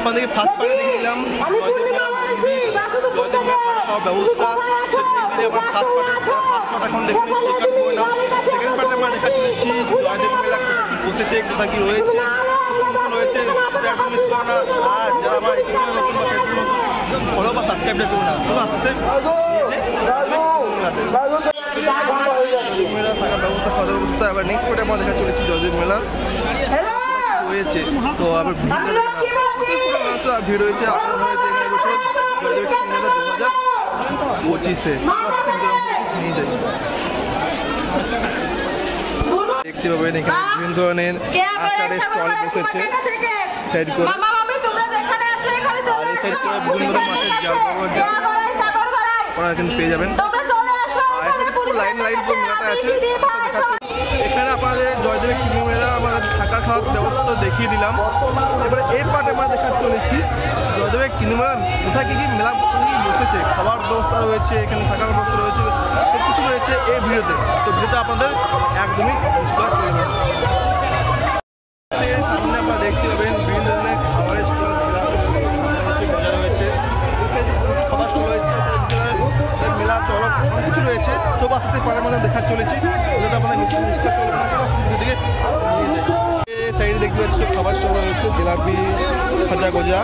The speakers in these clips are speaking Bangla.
আপনাদেরকে ফার্স্ট পার্টে দেখে দিলাম জয়দেব মেলা থাকা খাওয়ার ব্যবস্থা। আমার ফার্স্ট পার্ট এখন দেখে নিচ্ছি, চেক করে নাও। সেকেন্ড পার্টে আমরা দেখা চলেছি জয়দেব মেলা বসেছে, কোথায় কি রয়েছে রয়েছে, একদম মিস করো না। আর যারা আমার ইউটিউব চ্যানেল নতুন বা ফেসবুক নতুন ফলো বা সাবস্ক্রাইবটা করো না, চলো আসতে মেলা থাকার ব্যবস্থা, খাওয়া ব্যবস্থা। এবার নেক্সট পার্টে আমরা দেখা চলেছি জয়দেব মেলা হয়েছে। তো আবার ভিড় হয়েছে, আগমন হয়েছে এখানে বছর জয়দেব 2025-এ নিয়ে যাই। দেখতে পাবেন এখানে বিভিন্ন ধরনের আচারের স্টল বসেছে সাইড করে, আর এই সাইড করে বিভিন্ন ধরনের মাছের জাল, বড় জাল ওরা কিন্তু পেয়ে যাবেন। আর এখানে পুরো লাইন মেলাটা আছে। এখানে আপনাদের জয়দেবের কিনে মেলা আমাদের থাকার খাওয়ার ব্যবস্থা দেখিয়ে দিলাম। এবারে এই পার্টে আমরা দেখা চলেছি জয়দেবের কিনে মেলা কোথায় কি মেলা বসেছে, খাবার ব্যবস্থা রয়েছে, এখানে থাকার ব্যবস্থা রয়েছে, সব কিছু রয়েছে এই ভিডিওতে। তো ভিডিওটা আপনাদের একদমই সামনে আপনারা দেখতে পাবেন বিভিন্ন ধরনের খাবারের স্টল রয়েছে, খাবার স্টল রয়েছে, মেলা চড়ক অনেক কিছু রয়েছে। সব আস্তে আস্তে পাড়ার মানে দেখা চলেছি। ভিডিওটা আপনাদের দিকে সাইডে দেখতে পাচ্ছি খাবার স্টল রয়েছে, জিলাপি, খাজা গজা।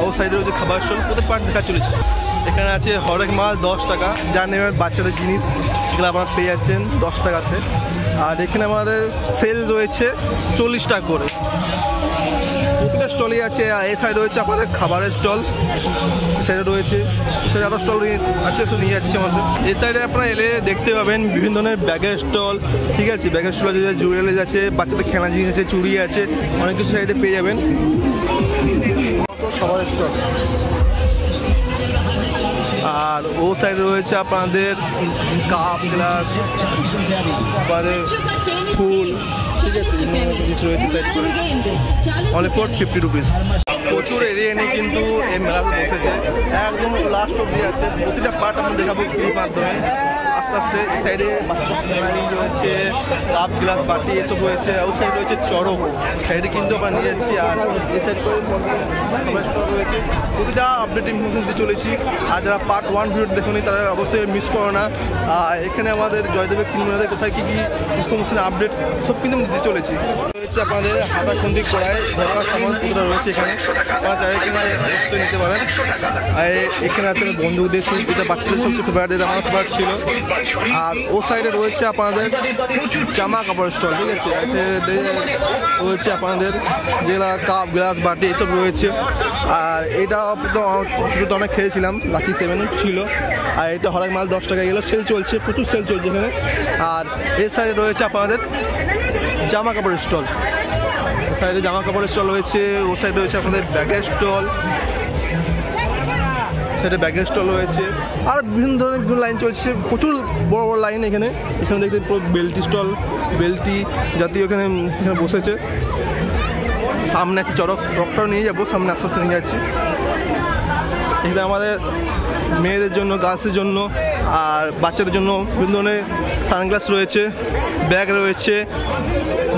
ও সাইডে রয়েছে খাবার স্টল, প্রত্যেক পার্ট দেখা চলেছে। এখানে আছে হরেক মাল 10 টাকা, যা নেবেন বাচ্চাদের জিনিস এগুলো আপনারা পেয়ে যাচ্ছেন 10 টাকাতে। আর এখানে আমাদের সেল রয়েছে 40 টাকা করে, প্রতিটা স্টলই আছে। এই সাইড রয়েছে আপনাদের খাবারের স্টল, এই সাইডে রয়েছে, সাইডে আরও স্টল আছে, একটু নিয়ে যাচ্ছি আমাদের। এই সাইডে আপনারা এলে দেখতে পাবেন বিভিন্ন ধরনের ব্যাগের স্টল, ঠিক আছে। ব্যাগের স্টল আছে, জুয়েলারি আছে, বাচ্চাদের খেলনা জিনিস আছে, চুড়ি আছে, অনেক কিছু সাইডে পেয়ে যাবেন। খাবারের স্টল, আর ও সাইডে রয়েছে আপনাদের কাপ গ্লাস, আপনাদের ফুল, ঠিক আছে, কিছু রয়েছে সাইড করে অনলি ফর 50 রুপিস। প্রচুর এরিয়া নিয়ে কিন্তু এই মেলাটা বসেছে, একদম লাস্ট অব্দি আছে। প্রতিটা পার্ট আমি দেখাবো ফ্রির মাধ্যমে আস্তে আস্তে। এই সাইডে রয়েছে কাপ গ্লাস বাটি এসব রয়েছে, ওই সাইডে রয়েছে চড়ক, সাইডে কিন্তু আমরা নিয়ে যাচ্ছি। আর এই সাইড করে রয়েছে, প্রতিটা আপডেট ইনফরমেশন দিয়ে চলেছি। আর যারা পার্ট 1 ভিডিও দেখুনি তারা অবশ্যই মিস করো না। এখানে আমাদের জয়দেবের কিনমেলাতে কোথায় কী কী ইনফরমেশন আপডেট সব কিন্তু দিতে চলেছি। রয়েছে আপনাদের হাতাখন্দি কড়াই, ঘরকার সামান পুরো রয়েছে এখানে, আপনারা চাইলে কিনে অবশ্যই নিতে পারেন। এখানে আছে বন্ধুদের সুবিধা, বাচ্চাদের সবচেয়ে ফেভারিট, আমার ফেভারিট ছিল। আর ও সাইডে রয়েছে আপনাদের জামা কাপড়ের স্টল, ঠিক আছে। রয়েছে আপনাদের যেগুলা কাপ গ্লাস বাটি এসব রয়েছে। আর এটা তো অনেক খেয়েছিলাম, লাকি 7 ছিল। আর এটা হরেক মাল 10 টাকা, এগুলো সেল চলছে, প্রচুর সেল চলছে এখানে। আর এর সাইডে রয়েছে আপনাদের জামা কাপড়ের স্টল, সাইডে জামা কাপড়ের স্টল রয়েছে। ও সাইডে রয়েছে আপনাদের ব্যাগের স্টল, সেটা ব্যাগের স্টল রয়েছে। আর বিভিন্ন ধরনের বিভিন্ন লাইন চলছে, প্রচুর বড় বড় লাইন এখানে। এখানে দেখতে পুরো বেল্টি স্টল, বেল্টি জাতীয় এখানে বসেছে। সামনে আছে চড়কটাও নিয়ে যাবো, সামনে আস্তে আস্তে নিয়ে যাচ্ছি। এখানে আমাদের মেয়েদের জন্য, গার্লসের জন্য আর বাচ্চাদের জন্য বিভিন্ন ধরনের সানগ্লাস রয়েছে, ব্যাগ রয়েছে,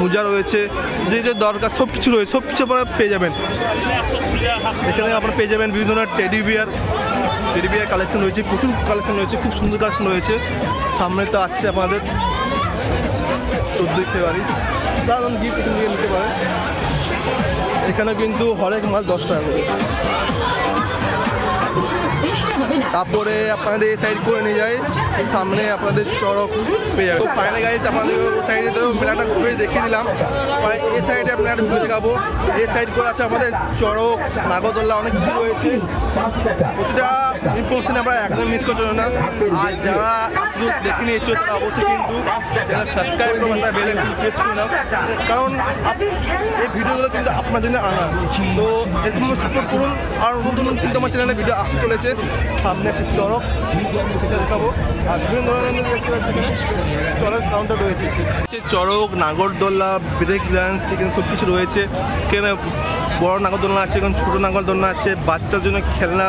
মোজা রয়েছে, যে যে দরকার সব কিছু রয়েছে, সব কিছু আপনারা পেয়ে যাবেন এখানে। আপনারা পেয়ে যাবেন বিভিন্ন ধরনের টেডি বিয়ার কালেকশন রয়েছে, প্রচুর কালেকশন রয়েছে, খুব সুন্দর কালেকশন রয়েছে। সামনে তো আসছে আপনাদের 14ই ফেব্রুয়ারি, দারুণ গিফট এখান থেকে নিতে পারেন। এখানে কিন্তু হরেক মাল 10 টাকা করে। তারপরে আপনাদের এই সাইড করে নিয়ে যায়, সামনে আপনাদের চড়ক পেয়ে যাবে। তো ফাইনালি গাইস আপনাদের ওই সাইডে তো মেলাটা ঘুরে দেখিয়ে দিলাম। পরে এই সাইডে আপনারা ঘুরে দেখাবো। এই সাইড করে আছে আমাদের চড়ক, নাগরদোল্লা, অনেক কিছু রয়েছে। প্রতিটা ইনফরমেশন আমরা একদম মিস করছো না। আর যারা আপনি দেখে নিয়েছো তারা অবশ্যই কিন্তু চ্যানেল সাবস্ক্রাইব করবেন, তারা বেল আইকন প্রেস করে নাও, কারণ এই ভিডিওগুলো কিন্তু আপনার জন্য আনা। তো এরকম সাপোর্ট করুন। আর নতুন কিন্তু আমার চ্যানেলে ভিডিও আসতে চলেছে। সামনে আছে চড়ক, সেটা দেখাবো। আর বিভিন্ন ধরনের চড়ক কাউন্টার রয়েছে, চড়ক, নাগরদোল্লা, ব্রেক ডান্স, এখানে সব কিছু রয়েছে। এখানে বড় নাগরদোলনা আছে, এখন ছোটো নাগরদোলনা আছে, বাচ্চার জন্য খেলনা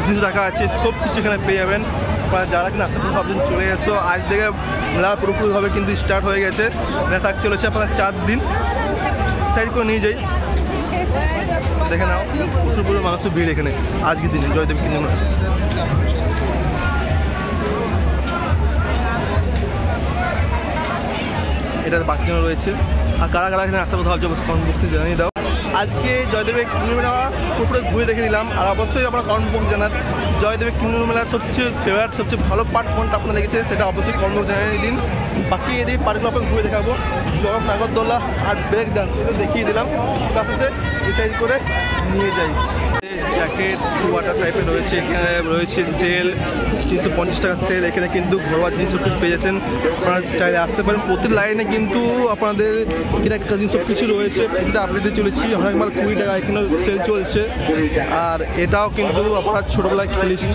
জিনিস রাখা আছে, সব কিছু এখানে পেয়ে যাবেন। যারা কিনা আস্তে আস্তে ভাবছেন চলে এসো, আজ থেকে মেলা পুরোপুরিভাবে কিন্তু স্টার্ট হয়ে গেছে। মেলা থাকতে চলেছে আপনার 4 দিন। সাইড করে নিয়ে যাই, দেখে নাও, প্রচুর পরিমাণ মানুষের ভিড় এখানে আজকের দিনে জয়দেব কিনে মেলা। এটার বাস কেনা রয়েছে। আর কারা কারা এখানে আসতে কথা ভাবছে কমেন্ট বক্সে জানিয়ে দাও। আজকে জয়দেবের কিনে মেলা পুরো ঘুরে দেখে দিলাম। আর অবশ্যই আপনারা কমেন্ট বক্স জানান জয়দেবের কিনে মেলার সবচেয়ে ফেভারিট সবচেয়ে ভালো পার্ট কোনটা আপনারা দেখেছে সেটা অবশ্যই কমেন্ট বক্স জানিয়ে দিন। বাকি এদিকে পার্কগুলো আপনাকে ঘুরে দেখাবো, জরফ নাগরদোলা আর ব্রেক ডান্স এটা দেখিয়ে দিলাম। ক্লাসে ডিসাইড করে নিয়ে যাই। জ্যাকেট ওয়াটার টাইপের রয়েছে, এখানে রয়েছে সেল 350 টাকা সেল। এখানে কিন্তু ঘরোয়া জিনিস সব কিছু পেয়ে যাচ্ছেন, আপনারা চাইলে আসতে পারেন। প্রতি লাইনে কিন্তু আপনাদের এটা জিনিস সব কিছু রয়েছে, এটা আপডেটে চলেছি। আমরা একবার 20 টাকা এখানে সেল চলছে। আর এটাও কিন্তু আপনারা ছোটোবেলায় খেলেছি।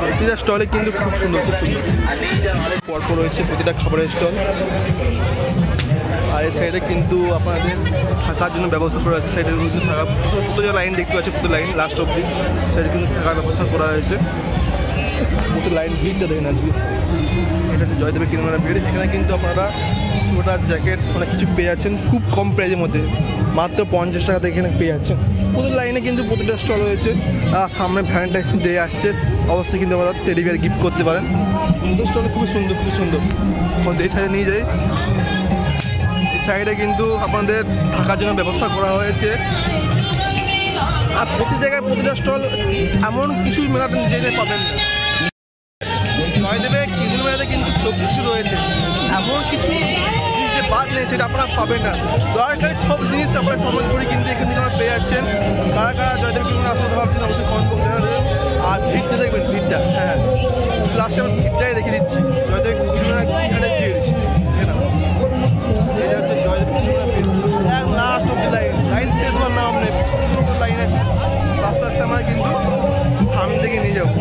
প্রতিটা স্টলে কিন্তু খুব সুন্দর খুব সুন্দর পরপর রয়েছে প্রতিটা খাবারের স্টল। আর এই সাইডে কিন্তু আপনাদের থাকার জন্য ব্যবস্থা করা হয়েছে। সাইডে কিন্তু থাকা প্রতিটা লাইন দেখতে পাচ্ছি, প্রতি লাইন লাস্ট অব্দি সাইডে কিন্তু থাকার ব্যবস্থা করা হয়েছে। প্রতি লাইন ভিড়টা দেখেন আজকে। এটা হচ্ছে জয়দেবের কিনে মেলা ভিড়। এখানে কিন্তু আপনারা সোয়েটার জ্যাকেট অনেক কিছু পেয়ে যাচ্ছেন খুব কম প্রাইজের মধ্যে, মাত্র 50 টাকাতে এখানে পেয়ে যাচ্ছেন। প্রতি লাইনে কিন্তু প্রতিটা স্টল রয়েছে। আর সামনে ভ্যালেন্টাইন্স ডে আসছে, অবশ্যই কিন্তু আপনারা টেডি বিয়ার গিফট করতে পারেন। কিন্তু স্টলে খুবই সুন্দর খুবই সুন্দর। এই সাইডে নিয়ে যাই, সাইডে কিন্তু আপনাদের থাকার জন্য ব্যবস্থা করা হয়েছে। আর প্রতি জায়গায় প্রতিটা স্টল এমন কিছু মেলাতে যেতে পাবেন না। জয়দেবের কিনে মেলাতে কিন্তু সব কিছু রয়েছে, এমন কিছু জিনিস যে বাদ নেই সেটা আপনারা পাবেন না। দরকারি সব জিনিস আপনারা সামগ্রী কিন্তু এখান থেকে আপনারা পেয়ে যাচ্ছেন। কারা কারা জয়দেব কিনে মেলা আপনারা ভাবছেন অবশ্যই কমেন্ট বক্সে জানাবেন। আর ভিড়টা দেখবেন, ভিড়টা হ্যাঁ লাস্টে আমি ভিড়টাই দেখে দিচ্ছি। জয়দেব কিনে মেলা এখানে ভিড় এটা হচ্ছে জয়দেব লাস্ট অব্দি লাইন, লাইন শেষ হওয়ার নাম নেই, লাইন আছে। আস্তে আস্তে আমরা কিন্তু সামনে থেকে নিয়ে যাবো।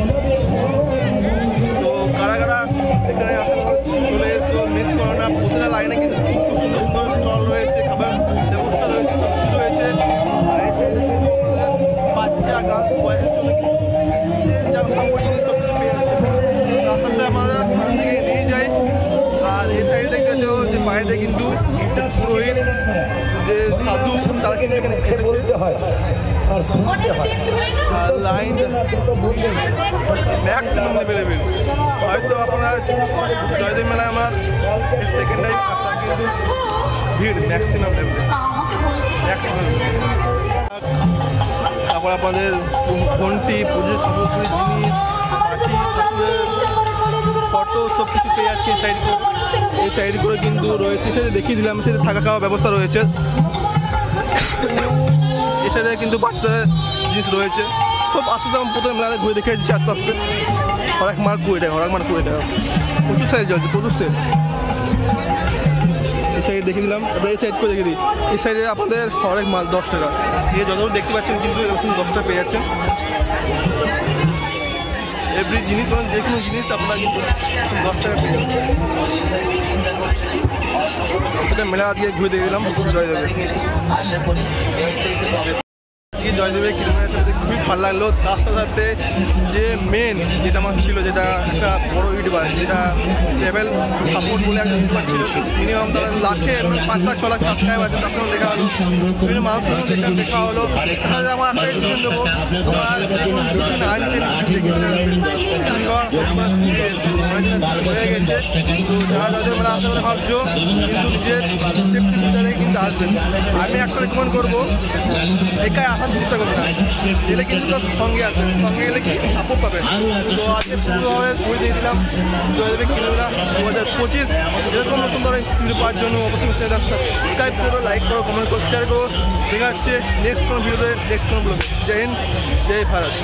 তো কারা কারা এখানে আসে চলে এসো, মিস করো না। প্রতিটা লাইনে কিন্তু খুব সুন্দর সুন্দর স্টল রয়েছে, খাবার ব্যবস্থা রয়েছে, সব কিছু রয়েছে। আর এই সাইডে কিন্তু বাচ্চা গাছ বয়সের জন্য যা সামগ্রী সব কিছু পেয়ে যাচ্ছে। আস্তে আস্তে আমাদের সামনে থেকে নিয়ে যাই। আর এই সাইডে দেখতে যে বাইরে কিন্তু পুরোহিত যে সাধু তারা কিন্তু এখানে এসেছে। আর লাইন ম্যাক্সিমাম অ্যাভেলেবেল। হয়তো আপনারা জয়দেব মেলায় আমার সেকেন্ড টাইম আসা, কিন্তু ভিড় ম্যাক্সিমাম ম্যাক্সিমাম। তারপর আপনাদের ঘন্টি, পুজোর সামগ্রী জিনিস, মাটি ঠাকুরের ফটো সব কিছু পেয়ে যাচ্ছে। এই সাইড করে কিন্তু রয়েছে, সেটা দেখিয়ে দিলাম। সেটা থাকা খাওয়ার ব্যবস্থা রয়েছে। এই সাইডে কিন্তু বাচ্চাদের জিনিস রয়েছে সব। আস্তে আস্তে আমি প্রথমে মেলায় ঘুরে দেখে দিচ্ছি আস্তে আস্তে। হরেক মার 20 টাকা, হরেক মার 20 টাকা, প্রচুর সাইজ চলছে, প্রচুর সেল। এই সাইড দেখে দিলাম, এবার এই সাইড করে দেখে দিই। এই সাইডে আপনাদের হরেক মাল 10 টাকা। এই যতদূর দেখতে পাচ্ছেন কিন্তু এরকম 10 টাকা পেয়ে যাচ্ছেন। এভরি জিনিস মানে যে কোনো জিনিস আপনারা কিন্তু 10 টাকা পেয়ে যাচ্ছেন। এটা মেলা আজকে ঘুরে দেখে দিলাম জয়দেবের। জয়দেবের কিনে মেলার সাথে খুবই ভালো লাগলো। তার সাথে সাথে যে মেন যেটা আমার ছিল, যেটা একটা বড় ইউটিউবার, যেটা ট্রাভেল সাপোর্ট বলে একটা ইউটিউবার ছিল, মিনিমাম তারা লাখে 5 লাখ 6 লাখ সাবস্ক্রাইব আছে, তার সঙ্গে দেখা হলো বিভিন্ন মানুষের সঙ্গে দেখা হলো। তাহলে আমার একটা ডিসিশন দেবো, তোমার কিছু না আনছেন হয়ে গেছে। তো যারা যাদের মেলা আসতে বলে ভাবছো কিন্তু নিজের সেফটি ফিচারে কিন্তু আসবেন। আমি একটা রেকমেন্ড করবো, একাই আসার চেষ্টা করবেন না, এলে কিন্তু তার সঙ্গে আসবেন, সঙ্গে এলে কি সাপোর্ট পাবেন। তো আজকে পুরোভাবে ঘুরে দিয়ে দিলাম জয়দেবের কিনে মেলা 2025। এরকম নতুন ধরনের ভিডিও পাওয়ার জন্য অবশ্যই চ্যানেলটা সাবস্ক্রাইব করো, লাইক করো, কমেন্ট করো, শেয়ার করো। দেখা হচ্ছে নেক্সট কোনো ভিডিওতে, নেক্সট কোনো ব্লগে। জয় হিন্দ, জয় ভারত।